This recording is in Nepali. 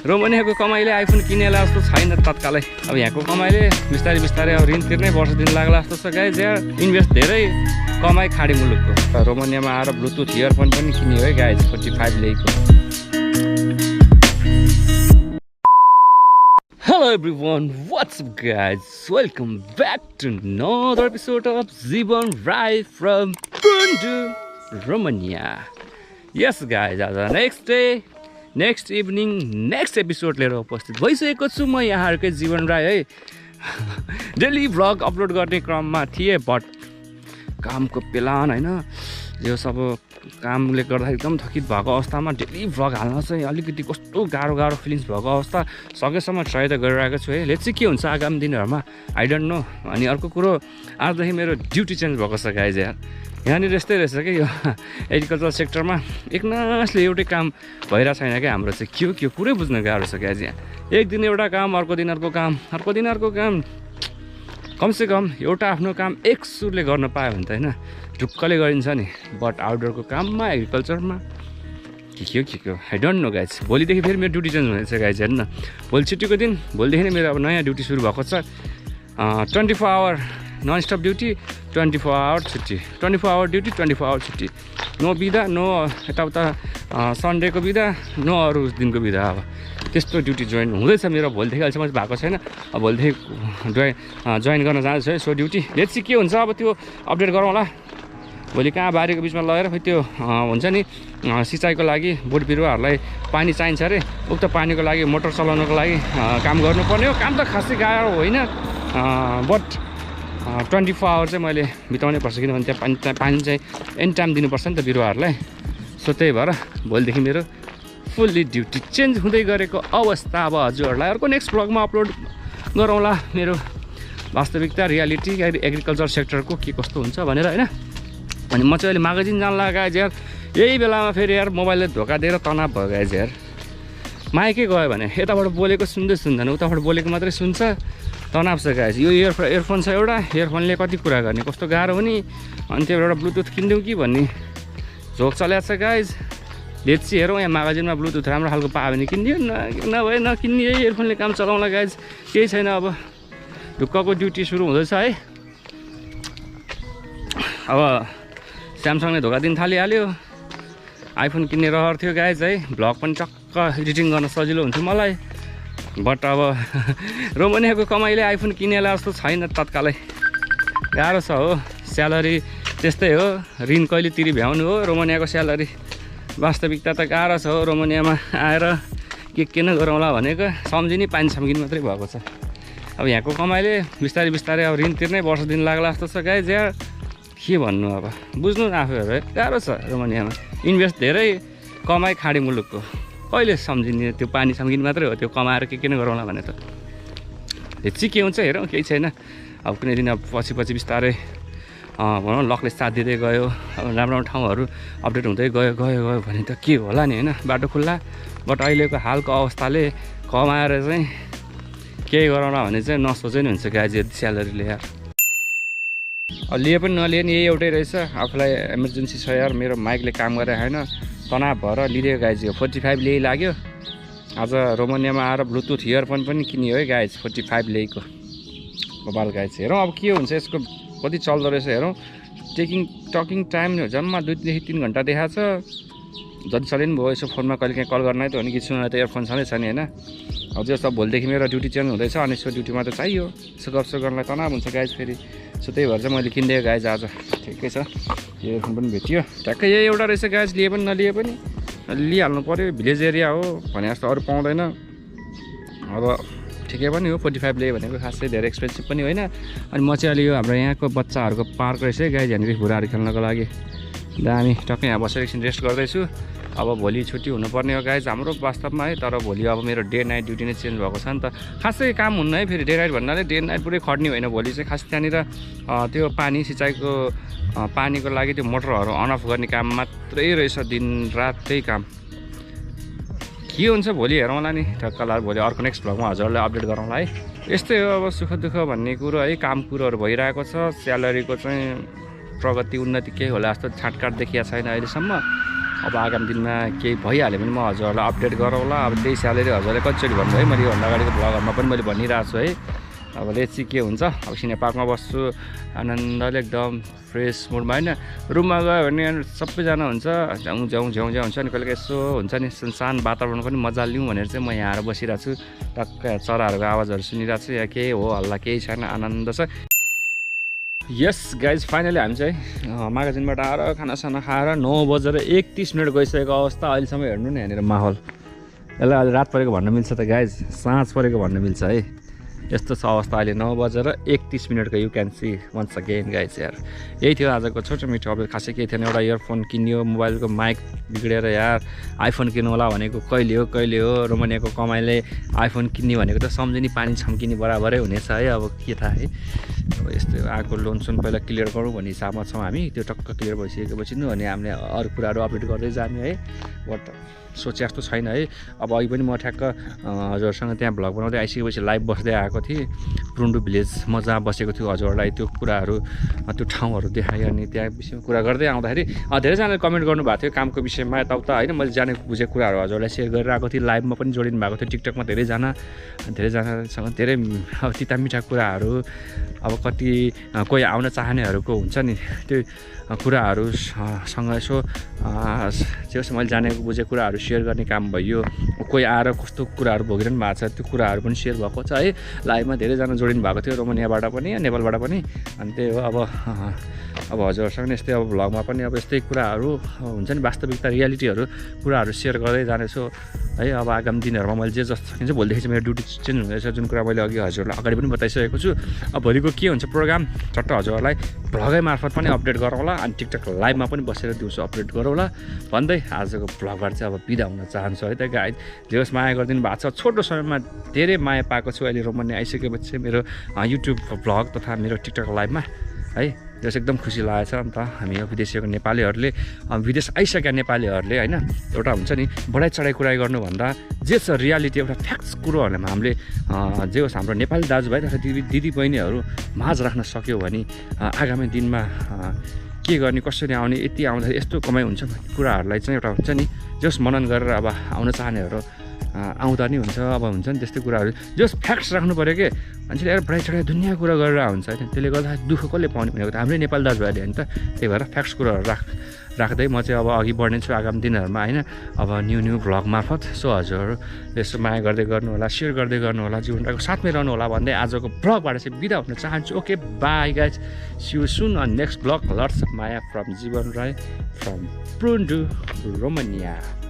रोमानियाको कमाइले आइफोन किनेला जस्तो छैन तत्कालै। अब यहाँको कमाइले बिस्तारै बिस्तारै अब ऋण तिर्नै वर्ष दिन लाग्ला जस्तो छ गाइज। यहाँ इन्भेस्ट धेरै कमाइ खाडी मुलुकको। रोमानियामा आएर ब्लुटुथ इयरफोन पनि किन्यो है गाइज 45 ल्याएको। Hello everyone, what's up guys? Welcome back to another episode of Jeevan Rai from Romania. Yes guys, as a next day, next evening, next episode लिएर उपस्थित भइसकेको छु म यहाँहरुकै जीवन राय है। डेली भ्लग अपलोड गर्ने क्रममा थिए बट कामको प्लान हैन यो सब कामले गर्दा एकदम थकित भएको अवस्थामा डेली भ्लग हाल्न चाहिँ अलिकति कस्तो गाह्रो फिलिङ्स भएको अवस्था। सकेसम्म ट्राई त गरिरहेको छु है। लेट्स सी के हुन्छ आगामी दिनहरुमा, आई डोन्ट नो। अनि अर्को कुरो आजदेखि मेरो ड्युटी चेन्ज भएको छ गाइज। यार यहाँनिर यस्तै रहेछ कि यो एग्रिकल्चर सेक्टरमा एकनासले एउटै काम भइरहेको छैन क्या हाम्रो चाहिँ। के पुरै बुझ्न गाह्रो छ गाइज। यहाँ एक दिन एउटा काम, अर्को दिन अर्को काम, अर्को दिन अर्को काम। कमसेकम एउटा आफ्नो काम एक सुरले गर्न पायो भने त हैन ढुक्कले गरिन्छ नि। बट आउटडोरको काममा एग्रिकल्चरमा के आई डोन्ट नो गाइज। भोलिदेखि फेरि मेरो ड्युटी चेन्ज हुनेछ गाइज। हेर्नु न भोलि छुट्टीको दिन, भोलिदेखि नै मेरो अब नयाँ ड्युटी सुरु भएको छ। 24 hour non stop duty, 24 hour छुट्टी, 24 आवर ड्युटी, 24 आवर छुट्टी। नो बिदा, नो यताउता सन्डेको बिदा, नो अरू दिनको बिदा। अब त्यस्तो ड्युटी जोइन हुँदैछ मेरो भोलिदेखि। अहिलेसम्म भएको छैन, अब भोलिदेखि जोइन गर्न जाँदैछु है सो ड्युटी। लेट्स सी के हुन्छ अब त्यो अपडेट गरौँला। भोलि कहाँ बारीको बिचमा लगेर फेरि त्यो हुन्छ नि सिँचाइको लागि बोट बिरुवाहरूलाई पानी चाहिन्छ अरे। उक्त पानीको लागि मोटर चलाउनको लागि काम गर्नुपर्ने हो। काम त खासै गाह्रो होइन बट 24 आवर चाहिँ मैले बिताउनै पर्छ किनभने त्यहाँ पानी चाहिँ एनी टाइम दिनुपर्छ नि त बिरुवाहरूलाई। सो त्यही भएर भोलिदेखि मेरो फुल्ली ड्युटी चेन्ज हुँदै गरेको अवस्था। अब हजुरहरूलाई अर्को नेक्स्ट भ्लगमा अपलोड गरौँला मेरो वास्तविकता, रियालिटी एग्रिकल्चर सेक्टरको के कस्तो हुन्छ भनेर होइन। अनि म चाहिँ अहिले म्यागजिन जान लगाएँ यार। यही बेलामा फेरि यार मोबाइलले धोका दिएर तनाव भयो गाइज यार। माइकै गयो भने यताबाट बोलेको सुन्दैन, उताबाट बोलेको मात्रै सुन्छ, तनाव छ गाइज। यो इयरफोन छ एउटा, इयरफोनले कति कुरा गर्ने, कस्तो गाह्रो हो नि। अनि त्यो एउटा ब्लुटुथ किनिदिउँ कि भन्ने झोक चलाएको छ गाइज। लेट्स सी हेरौँ। यहाँ म्यागजिनमा ब्लुटुथ राम्रो खालको पायो भने किनिदियो, नभए नकिन्ने। यही इयरफोनले काम चलाउँला गाइज। केही छैन। अब ढुक्कको ड्युटी सुरु हुँदैछ है। अब स्यामसङले धोका दिन थालिहाल्यो। आइफोन किन्ने रहर थियो गाइज है। भ्लग पनि टक्क एडिटिङ गर्न सजिलो हुन्थ्यो मलाई। बट अब रोमानियाको कमाइले आइफोन किनेला जस्तो छैन तत्कालै। गाह्रो छ हो। स्यालेरी त्यस्तै हो, ऋण कहिले तिरी भ्याउनु हो रोमानियाको स्यालेरी। वास्तविकता त गाह्रो छ हो। रोमानियामा आएर के न गरौँला भनेको सम्झिने पानी सम्झिने मात्रै भएको छ। अब यहाँको कमाइले बिस्तारै अब ऋण तिर्नै वर्ष दिन लाग्ला जस्तो छ गाइज। यार के भन्नु, अब बुझ्नु न आफूहरू है। गाह्रो छ रोमानियामा इन्भेस्ट धेरै कमाइ खाडी मुलुकको। कहिले सम्झिने त्यो पानी सम्झिने मात्रै हो। त्यो कमाएर के न गरौँला भने त हेच्ची के हुन्छ हेरौँ। केही छैन। अब कुनै दिन अब पछि बिस्तारै भनौँ लकले साथ दिँदै गयो, अब राम्रो ठाउँहरू अपडेट हुँदै गयो भने त के होला नि होइन, बाटो खुल्ला। बट अहिलेको हालको अवस्थाले कमाएर चाहिँ केही गरौँला भने चाहिँ नसोचै नि हुन्छ गाइज। यदि स्यालेरीले यार लिए पनि नलिए नि यही एउटै रहेछ। आफूलाई इमर्जेन्सी छ यार, मेरो माइकले काम गरेर होइन, तनाव भएर लिदियो गाइज। यो 45 ल्याइ लाग्यो। आज रोमानियामा आएर ब्लुटुथ इयरफोन पनि किनियो है गाइज 45 ल्याइको। मोबाइल गाइज हेरौँ अब के हुन्छ, यसको कति चल्दो रहेछ हेरौँ। टकिङ टाइम जम्मा 2 देखि 3 घन्टा देखाएको छ। जति चले नि भयो। यसो फोनमा कहिले काहीँ कल गर्नै त हो नि, गीत सुन्नु त इयरफोन छँदै छ नि होइन। अब जस्तो भोलिदेखि मेरो ड्युटी चेन्ज हुँदैछ अनि यसो ड्युटीमा त चाहियो। यसो गफसप गर्नलाई तनाव हुन्छ गाइज फेरि। सो त्यही भएर चाहिँ मैले किनिदिएँ गाइज आज। ठिकै छ, इयरफोन पनि भेटियो। ट्याक्कै यही एउटा रहेछ गाइज। लिए पनि नलिए पनि लिइहाल्नु पऱ्यो। भिलेज एरिया हो भने जस्तो अरू पाउँदैन। अब ठिकै पनि हो। 45 ल्यायो भनेको खासै धेरै एक्सपेन्सिभ पनि होइन। अनि म चाहिँ अहिले यो हाम्रो यहाँको बच्चाहरूको पार्क रहेछ है गाइज। यहाँनिर भुराहरू खेल्नको लागि दामी। टक्कै यहाँ बसेर एकछिन रेस्ट गर्दैछु। अब भोलि छुट्टी हुनुपर्ने हो गाइज हाम्रो वास्तवमा है। तर भोलि अब मेरो डे नाइट ड्युटी नै चेन्ज भएको छ नि त। खासै काम हुन्न है फेरि। डे नाइट भन्नाले डे नाइट पुरै खट्ने होइन। भोलि चाहिँ खास त्यहाँनिर त्यो पानी सिँचाइको पानीको लागि त्यो मोटरहरू अन अफ गर्ने काम मात्रै रहेछ। दिन रात त्यही काम। के हुन्छ भोलि हेरौँला नि ठक्कला। भोलि अर्को नेक्स्ट भ्लगमा हजुरलाई अपडेट गरौँला है। यस्तै हो अब सुख दुःख भन्ने कुरो है। काम कुरोहरू भइरहेको छ। स्यालेरीको चाहिँ प्रगति उन्नति केही होला जस्तो छाँटकाट देखिएको छैन अहिलेसम्म। अब आगामी दिनमा केही भइहाल्यो भने म हजुरहरूलाई अपडेट गरौँला। अब त्यही स्यालेरी हजुरले कतिचोटि भन्नु है, मैले योभन्दा अगाडिको भ्लगहरूमा पनि मैले भनिरहेको छु है। अब लेट्स सी के हुन्छ। अब सिने पार्कमा बस्छु आनन्दले एकदम फ्रेस मुडमा होइन। रुममा गयो भने सबैजना हुन्छ झ्याउ हुन्छ अनि कहिले यसो हुन्छ नि सुनसान वातावरण पनि मजा लिउँ भनेर चाहिँ म यहाँ आएर बसिरहेको छु। टक्क चराहरूको आवाजहरू सुनिरहेको छु। यहाँ केही हो हल्ला केही छैन, आनन्द छ। यस गाइज फाइनली हामी चाहिँ म्यागाजिनबाट आएर खानासाना खाएर 9:31 गइसकेको अवस्था। अहिलेसम्म हेर्नु नि यहाँनिर माहौल। यसलाई अहिले रात परेको भन्न मिल्छ त गाइज, साँझ परेको भन्न मिल्छ है। यस्तो छ अवस्था अहिले 9:31 को you can see once again guys. यार यही थियो आजको छोटो मिठो अपडेट। खासै केही थिएन। एउटा इयरफोन किन्यो, मोबाइलको माइक बिग्रेर यार आइफोन किन्नु होला भनेको कहिले हो। रोमानियाको कमाइले आइफोन किन्ने भनेको त सम्झिने पानी छम्किने बराबरै हुनेछ है। अब के थाहा है। अब यस्तो आएको लोनसोन पहिला क्लियर गरौँ भन्ने हिसाबमा छौँ हामी। त्यो टक्क क्लियर भइसकेपछि अनि हामीले अरू कुराहरू अपडेट गर्दै जाने है। बट सोचे जस्तो छैन है। अब अघि पनि म ठ्याक्क हजुरसँग त्यहाँ भ्लग बनाउँदै आइसकेपछि लाइभ बस्दै आएको थिएँ। प्रुन्डु भिलेज म जहाँ बसेको थियो हजुरहरूलाई त्यो कुराहरू त्यो ठाउँहरू देखाएँ। अनि त्यहाँ विषयमा कुरा गर्दै आउँदाखेरि धेरैजनाले कमेन्ट गर्नुभएको थियो कामको विषयमा यताउता होइन। मैले जानेको बुझेको कुराहरू हजुरलाई सेयर गरिरहेको थिएँ। लाइभमा पनि जोडिनु भएको थियो। टिकटकमा धेरैजनासँग धेरै तिता मिठा कुराहरू अब कति कोही आउन चाहनेहरूको हुन्छ नि त्यो कुराहरूसँग यसो जे होस् मैले जानेको बुझेको कुराहरू सेयर गर्ने काम भयो। कोही आएर कस्तो कुराहरू भोगिरहनु भएको छ त्यो कुराहरू पनि सेयर भएको छ है। लाइभमा धेरैजना जोडिनु भएको थियो रोमानियाबाट पनि नेपालबाट पनि। अनि त्यही हो अब हजुरहरूसँग यस्तै अब भ्लगमा पनि अब यस्तै कुराहरू हुन्छ नि वास्तविकता रियालिटीहरू कुराहरू सेयर गर्दै जानेछु है। अब आगामी दिनहरूमा मैले जे जस्तो सकिन्छ भोलिदेखि चाहिँ मेरो ड्युटी चेन्ज हुँदैछ जुन कुरा मैले अघि हजुरलाई अगाडि पनि बताइसकेको छु। अब भोलिको के हुन्छ प्रोग्राम चट्ट हजुरहरूलाई भ्लगै मार्फत पनि अपडेट गरौँला। अनि टिकटक लाइभमा पनि बसेर दिउँसो अपडेट गरौँला भन्दै आजको भ्लगबाट चाहिँ अब बिदा हुन चाहन्छु है त गाइज। जे होस् माया गरिदिनु भएको छ। छोटो समयमा धेरै माया पाएको छु अहिले रोमानिया आइसकेपछि चाहिँ मेरो युट्युब भ्लग तथा मेरो टिकटक लाइभमा है। जस एकदम खुसी लागेको छ। अन्त हामी विदेशीको नेपालीहरूले विदेश आइसकेका नेपालीहरूले होइन एउटा हुन्छ नि बढाइ चढाइ कुरा गर्नुभन्दा जे छ रियालिटी एउटा फ्याक्ट्स कुरोहरूलाई हामीले जे होस् हाम्रो नेपाली दाजुभाइ तथा दिदी बहिनीहरू माझ राख्न सक्यो भने आगामी दिनमा के गर्ने कसरी आउने यति आउँदाखेरि यस्तो कमाइ हुन्छ भन्ने कुराहरूलाई चाहिँ एउटा हुन्छ नि जस मनन गरेर अब आउन चाहनेहरू आउँदा नि हुन्छ। अब हुन्छ नि त्यस्तै कुराहरू जस फ्याक्ट्स राख्नु पऱ्यो कि मान्छेले यार बढाइ चढाइ दुनियाँ कुरा गरेर हुन्छ होइन। त्यसले गर्दा दुःख कसले पाउने भनेको त हाम्रै नेपाली दाजुभाइले होइन त। त्यही भएर फ्याक्ट्स कुराहरू राख्दै म चाहिँ अब अघि बढ्ने छु आगामी दिनहरूमा होइन। अब न्यू भ्लग मार्फत सो हजुरहरू यसो माया गर्दै गर्नु होला, सेयर गर्दै गर्नु होला, जीवन राईको साथमै रहनु होला भन्दै आजको भ्लगबाट चाहिँ बिदा हुन चाहन्छु। Okay bye guys, see you soon on next vlog. Lots of love from Jiwan Rai from प्रुन्डु Romania.